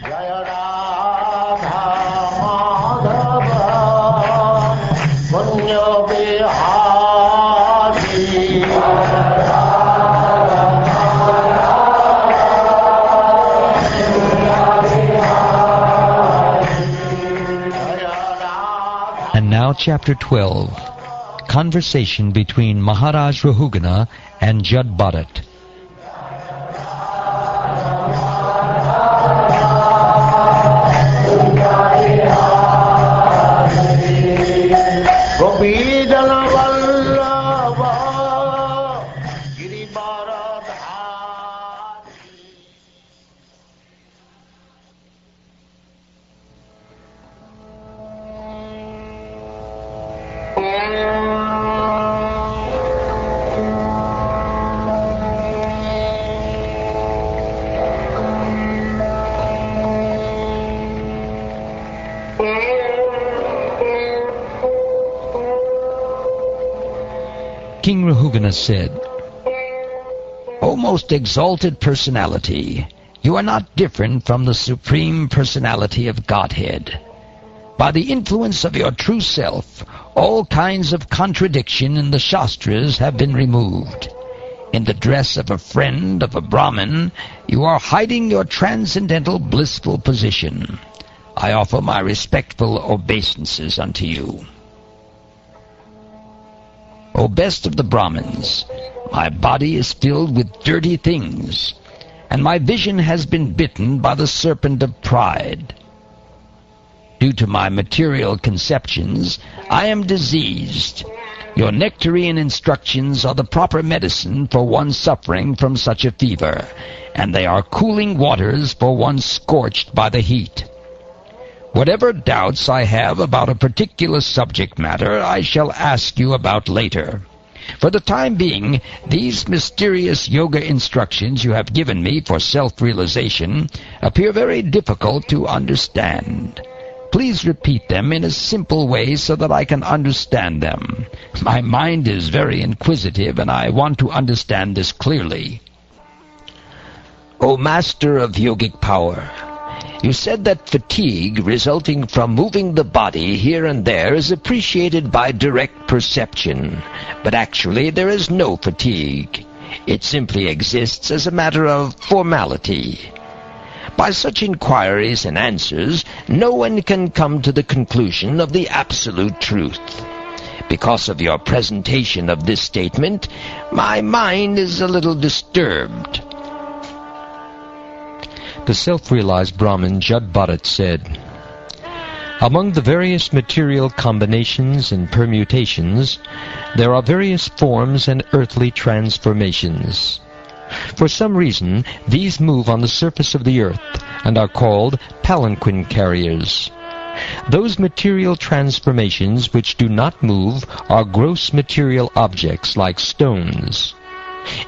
Jaya Radha Madhava Punya Bihari. And now Chapter 12, Conversation between Maharaj Rahugana and Jud Bharat. King Rahugana said, O most exalted personality, you are not different from the Supreme Personality of Godhead. By the influence of your true self, all kinds of contradiction in the Shastras have been removed. In the dress of a friend of a Brahmin, you are hiding your transcendental blissful position. I offer my respectful obeisances unto you. O best of the Brahmins, my body is filled with dirty things, and my vision has been bitten by the serpent of pride. Due to my material conceptions, I am diseased. Your nectarian instructions are the proper medicine for one suffering from such a fever, and they are cooling waters for one scorched by the heat. Whatever doubts I have about a particular subject matter, I shall ask you about later. For the time being, these mysterious yoga instructions you have given me for self-realization appear very difficult to understand. Please repeat them in a simple way so that I can understand them. My mind is very inquisitive, and I want to understand this clearly. O Master of Yogic Power, you said that fatigue resulting from moving the body here and there is appreciated by direct perception, but actually there is no fatigue. It simply exists as a matter of formality. By such inquiries and answers, no one can come to the conclusion of the absolute truth. Because of your presentation of this statement, my mind is a little disturbed. The self-realized Brahmin Jud Bharat said, Among the various material combinations and permutations, there are various forms and earthly transformations. For some reason, these move on the surface of the earth and are called palanquin carriers. Those material transformations which do not move are gross material objects like stones.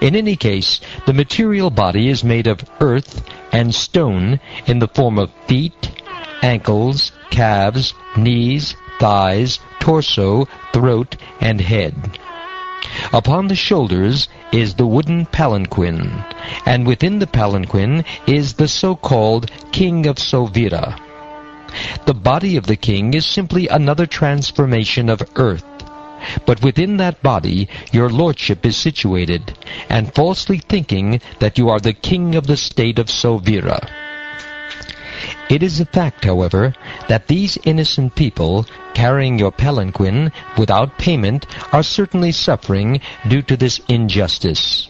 In any case, the material body is made of earth and stone in the form of feet, ankles, calves, knees, thighs, torso, throat, and head. Upon the shoulders is the wooden palanquin, and within the palanquin is the so-called King of Sovira. The body of the king is simply another transformation of earth. But within that body your lordship is situated, and falsely thinking that you are the king of the state of Sovira. It is a fact, however, that these innocent people, carrying your palanquin without payment, are certainly suffering due to this injustice.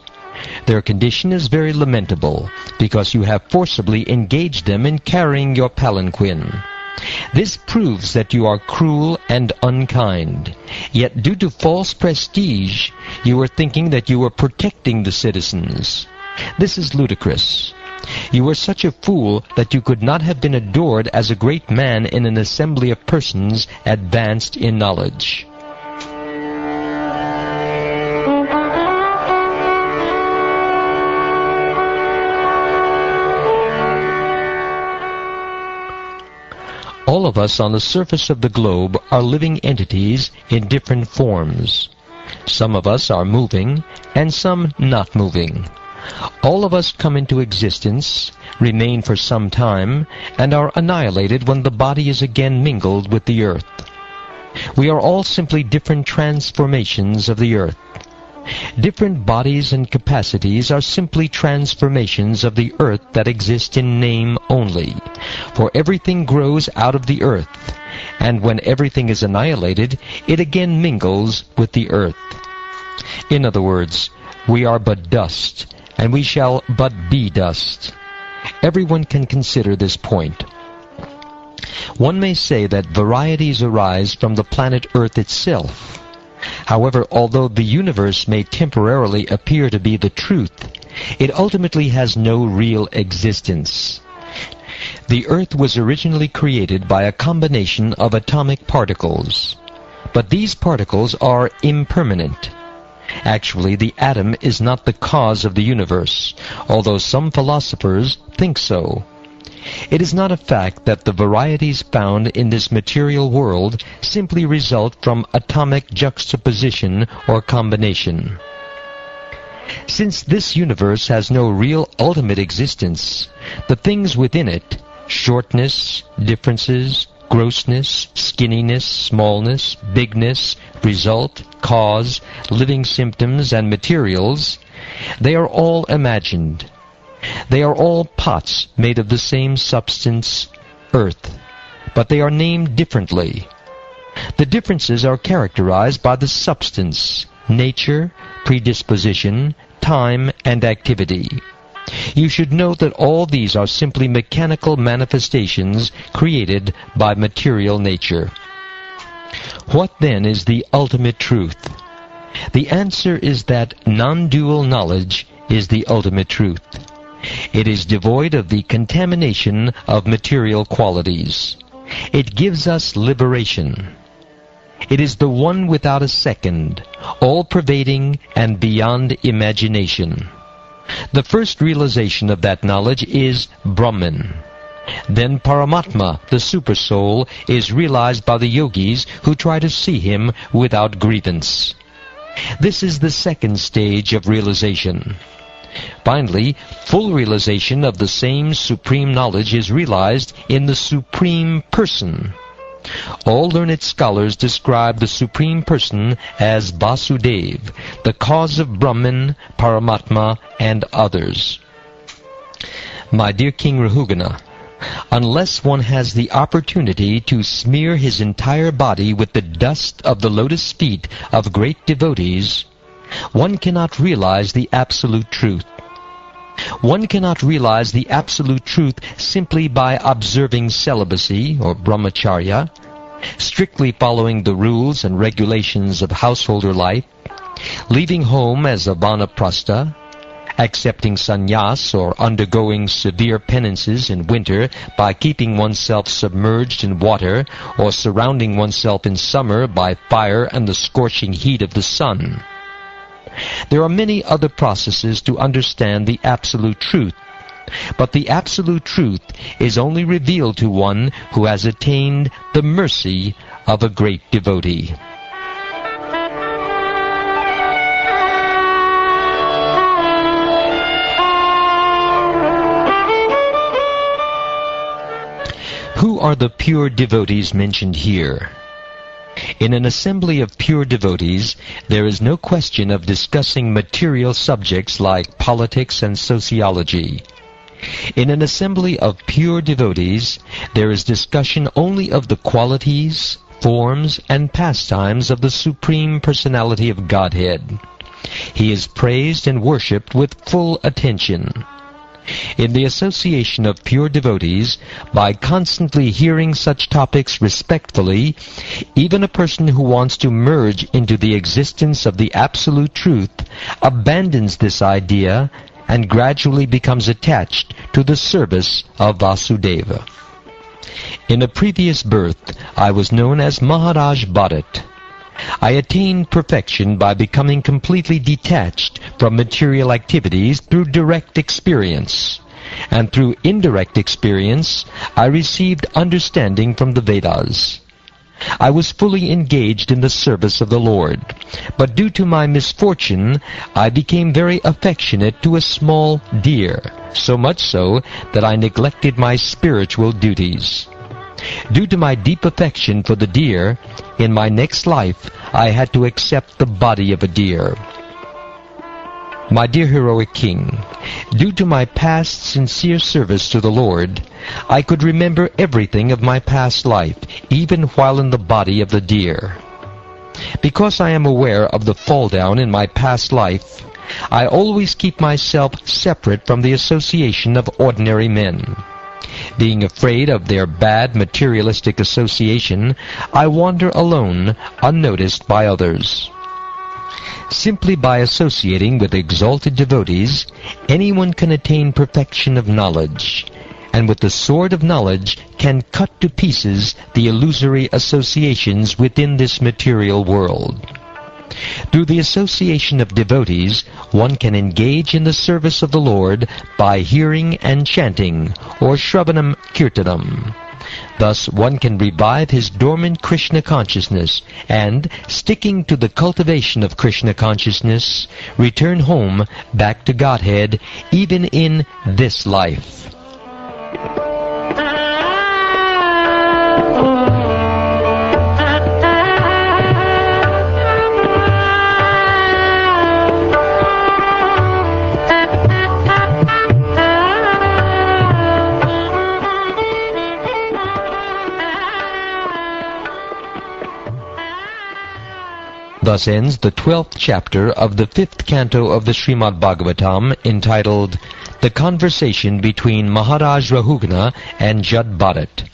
Their condition is very lamentable, because you have forcibly engaged them in carrying your palanquin. This proves that you are cruel and unkind. Yet due to false prestige, you are thinking that you are protecting the citizens. This is ludicrous. You are such a fool that you could not have been adored as a great man in an assembly of persons advanced in knowledge. All of us on the surface of the globe are living entities in different forms. Some of us are moving, and some not moving. All of us come into existence, remain for some time, and are annihilated when the body is again mingled with the earth. We are all simply different transformations of the earth. Different bodies and capacities are simply transformations of the earth that exist in name only, for everything grows out of the earth, and when everything is annihilated, it again mingles with the earth. In other words, we are but dust, and we shall but be dust. Everyone can consider this point. One may say that varieties arise from the planet Earth itself. However, although the universe may temporarily appear to be the truth, it ultimately has no real existence. The Earth was originally created by a combination of atomic particles, but these particles are impermanent. Actually, the atom is not the cause of the universe, although some philosophers think so. It is not a fact that the varieties found in this material world simply result from atomic juxtaposition or combination. Since this universe has no real ultimate existence, the things within it, shortness, differences, grossness, skinniness, smallness, bigness, result, cause, living symptoms, and materials, they are all imagined. They are all pots made of the same substance, earth, but they are named differently. The differences are characterized by the substance, nature, predisposition, time, and activity. You should note that all these are simply mechanical manifestations created by material nature. What then is the ultimate truth? The answer is that non-dual knowledge is the ultimate truth. It is devoid of the contamination of material qualities. It gives us liberation. It is the one without a second, all-pervading and beyond imagination. The first realization of that knowledge is Brahman. Then Paramatma, the Supersoul, is realized by the yogis who try to see him without grievance. This is the second stage of realization. Finally, full realization of the same supreme knowledge is realized in the Supreme Person. All learned scholars describe the Supreme Person as Vasudeva, the cause of Brahman, Paramatma, and others. My dear King Rahugana, unless one has the opportunity to smear his entire body with the dust of the lotus feet of great devotees, one cannot realize the absolute truth. One cannot realize the absolute truth simply by observing celibacy or brahmacharya, strictly following the rules and regulations of householder life, leaving home as a vanaprastha, accepting sannyas or undergoing severe penances in winter by keeping oneself submerged in water or surrounding oneself in summer by fire and the scorching heat of the sun. There are many other processes to understand the absolute truth, but the absolute truth is only revealed to one who has attained the mercy of a great devotee. Who are the pure devotees mentioned here? In an assembly of pure devotees, there is no question of discussing material subjects like politics and sociology. In an assembly of pure devotees, there is discussion only of the qualities, forms, and pastimes of the Supreme Personality of Godhead. He is praised and worshipped with full attention. In the association of pure devotees, by constantly hearing such topics respectfully, even a person who wants to merge into the existence of the absolute truth abandons this idea and gradually becomes attached to the service of Vasudeva. In a previous birth, I was known as Maharaja Bharat. I attained perfection by becoming completely detached from material activities through direct experience. And through indirect experience, I received understanding from the Vedas. I was fully engaged in the service of the Lord. But due to my misfortune, I became very affectionate to a small deer, so much so that I neglected my spiritual duties. Due to my deep affection for the deer, in my next life I had to accept the body of a deer. My dear heroic king, due to my past sincere service to the Lord, I could remember everything of my past life, even while in the body of the deer. Because I am aware of the fall down in my past life, I always keep myself separate from the association of ordinary men. Being afraid of their bad materialistic association, I wander alone, unnoticed by others. Simply by associating with exalted devotees, anyone can attain perfection of knowledge, and with the sword of knowledge can cut to pieces the illusory associations within this material world. Through the association of devotees, one can engage in the service of the Lord by hearing and chanting, or Shravanam Kirtanam. Thus one can revive his dormant Krishna consciousness and, sticking to the cultivation of Krishna consciousness, return home back to Godhead even in this life. Thus ends the 12th chapter of the 5th canto of the Srimad Bhagavatam, entitled The Conversation Between Maharaja Rahugana and Jad Bharat.